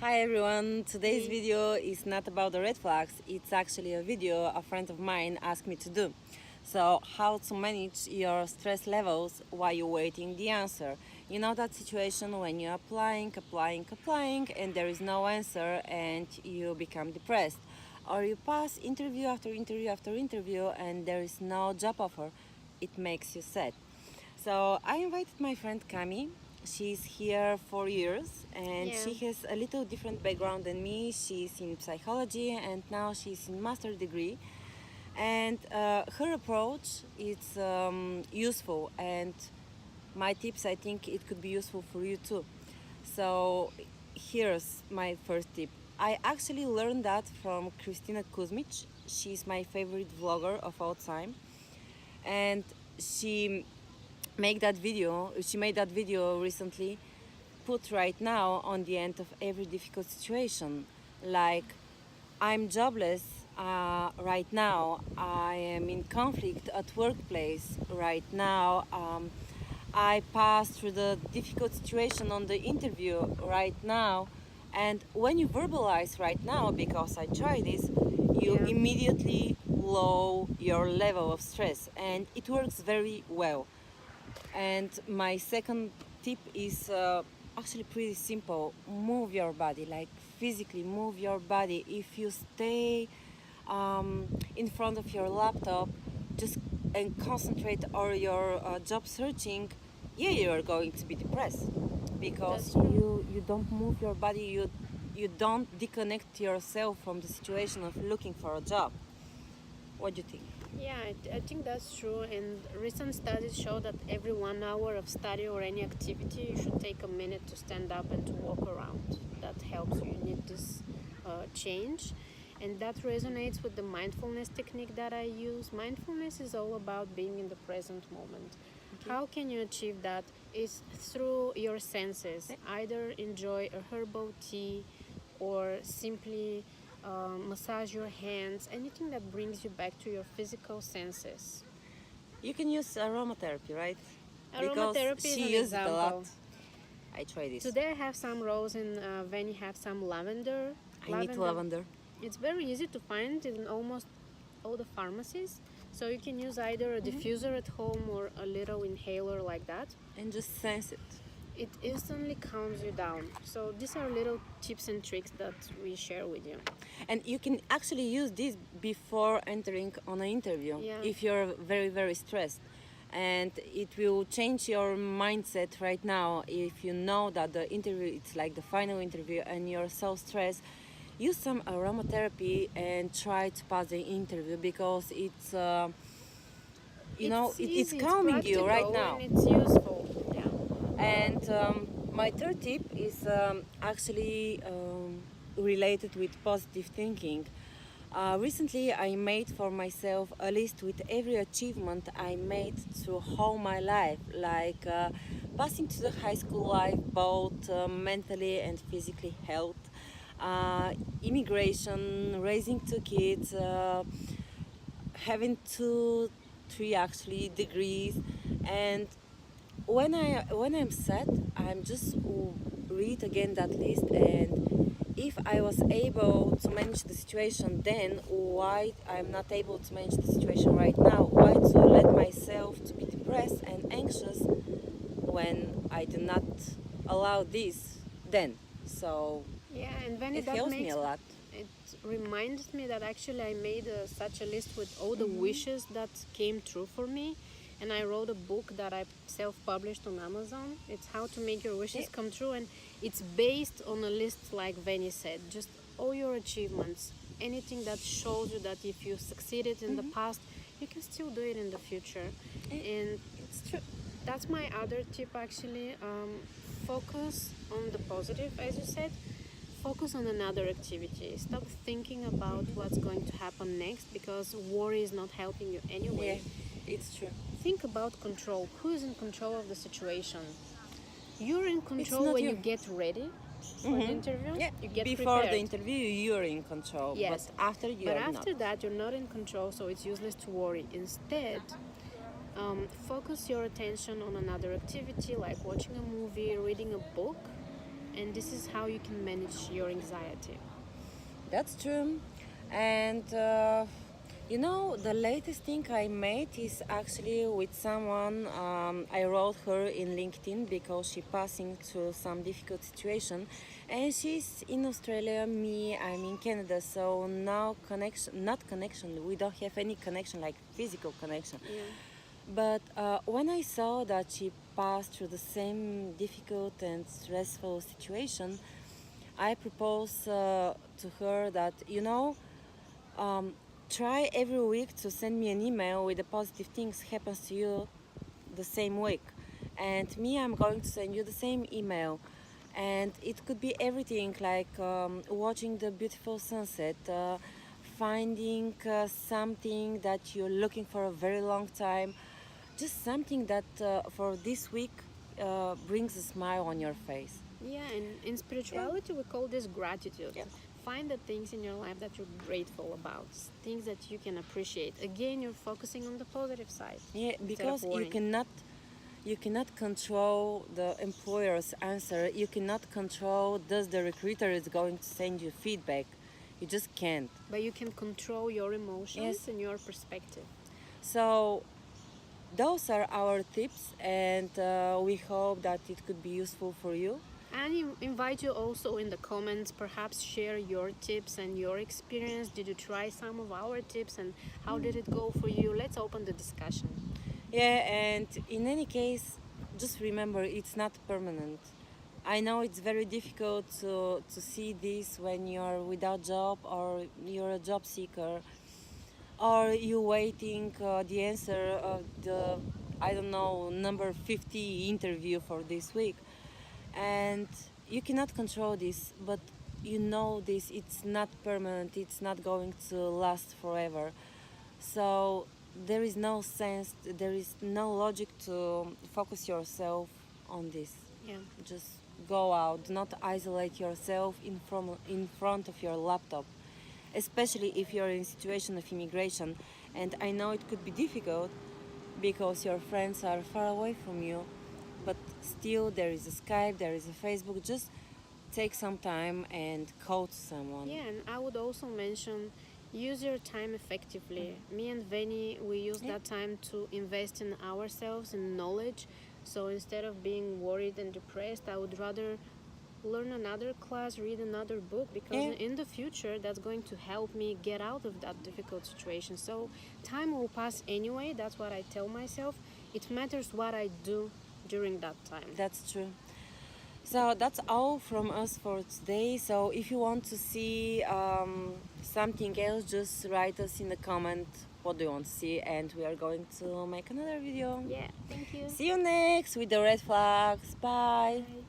Hi everyone, today's video is not about the red flags, it's actually a video a friend of mine asked me to do. So, how to manage your stress levels while you're waiting the answer. You know that situation when you're applying and there is no answer and you become depressed. Or you pass interview after interview and there is no job offer. It makes you sad. So I invited my friend Kamy. She's here 4 years and she has a little different background than me. She's in psychology and now she's in master's degree. And her approach is useful, and my tips, I think it could be useful for you too. So here's my first tip. I actually learned that from Christina Kuzmic. She's my favorite vlogger of all time, and she made that video recently, put right now on the end of every difficult situation, like I'm jobless right now, I am in conflict at workplace right now, I passed through the difficult situation on the interview right now. And when you verbalize right now, because I tried this, you immediately lower your level of stress, and it works very well. And my second tip is actually pretty simple. Move your body, like physically move your body. If you stay in front of your laptop just and concentrate on your job searching, you are going to be depressed because you don't move your body, you don't disconnect yourself from the situation of looking for a job. What do you think? Yeah, I think that's true, and recent studies show that every 1 hour of study or any activity, you should take a minute to stand up and to walk around. That helps you. You need this change, and that resonates with the mindfulness technique that I use. Mindfulness is all about being in the present moment. Okay. How can you achieve that? It's through your senses. Either enjoy a herbal tea or simply massage your hands, anything that brings you back to your physical senses. You can use aromatherapy, right? Aromatherapy because she is an uses example. it a lot. I try this. Today I have some rose and Vanny have some lavender. I need lavender. It's very easy to find in almost all the pharmacies. So you can use either a diffuser at home or a little inhaler like that. And just sense it. It instantly calms you down. So these are little tips and tricks that we share with you. And you can actually use this before entering on an interview if you're very, very stressed. And it will change your mindset right now. If you know that the interview, it's like the final interview and you're so stressed, use some aromatherapy and try to pass the interview, because it's it's calming you right now. And it's useful. And my third tip is actually related with positive thinking. Recently I made for myself a list with every achievement I made through all my life, like passing to the high school life, both mentally and physically health, immigration, raising 2 kids, having 3 actually degrees. And when I'm sad, I'm just read again that list, and if I was able to manage the situation then, why I'm not able to manage the situation right now? Why to let myself to be depressed and anxious when I do not allow this then? So and when it helps me a lot. It reminds me that actually I made such a list with all the wishes that came true for me. And I wrote a book that I self-published on Amazon. It's How to Make Your Wishes Come True. And it's based on a list, like Vanny said, just all your achievements. Anything that shows you that if you succeeded in the past, you can still do it in the future. And it's true. That's my other tip, actually. Focus on the positive, as you said. Focus on another activity. Stop thinking about what's going to happen next, because worry is not helping you anyway. It's true. Think about control. Who is in control of the situation? You're in control when you get ready for the interview. You get before prepared. the interview, you're in control. Yes. But after after that, you're not in control, so it's useless to worry. Instead, focus your attention on another activity, like watching a movie, reading a book, and this is how you can manage your anxiety. That's true. And the latest thing I made is actually with someone. I wrote her in LinkedIn because she passing through some difficult situation, and she's in Australia. Me, I'm in Canada. So no connection, not connection. We don't have any connection, like physical connection. Yeah. But when I saw that she passed through the same difficult and stressful situation, I proposed to her that, try every week to send me an email with the positive things happens to you the same week. And me, I'm going to send you the same email. And it could be everything like watching the beautiful sunset, finding something that you're looking for a very long time, just something that for this week brings a smile on your face. Yeah, and in spirituality, we call this gratitude. Yeah. Find the things in your life that you're grateful about, things that you can appreciate. Again, you're focusing on the positive side. Yeah, instead of because worrying. you cannot control the employer's answer. You cannot control does the recruiter is going to send you feedback. You just can't. But you can control your emotions Yes. and your perspective. So those are our tips, and we hope that it could be useful for you. And invite you also in the comments, perhaps share your tips and your experience. Did you try some of our tips and how did it go for you? Let's open the discussion. Yeah, and in any case, just remember it's not permanent. I know it's very difficult to see this when you're without job or you're a job seeker or you waiting the answer of the, I don't know, number 50 interview for this week. And you cannot control this, but you know this, it's not permanent, it's not going to last forever. So there is no sense, there is no logic to focus yourself on this. Yeah. Just go out, do not isolate yourself in front of your laptop, especially if you're in a situation of immigration. And I know it could be difficult because your friends are far away from you, but still there is a Skype, there is a Facebook. Just take some time and call to someone. Yeah, and I would also mention use your time effectively. Me and Veni, we use that time to invest in ourselves and knowledge. So instead of being worried and depressed, I would rather learn another class, read another book, because in the future that's going to help me get out of that difficult situation. So time will pass anyway, that's what I tell myself. It matters what I do during that time. That's true. So that's all from us for today. So if you want to see something else, just write us in the comment what do you want to see, and we are going to make another video. Yeah, thank you. See you next with the red flags. Bye. Bye.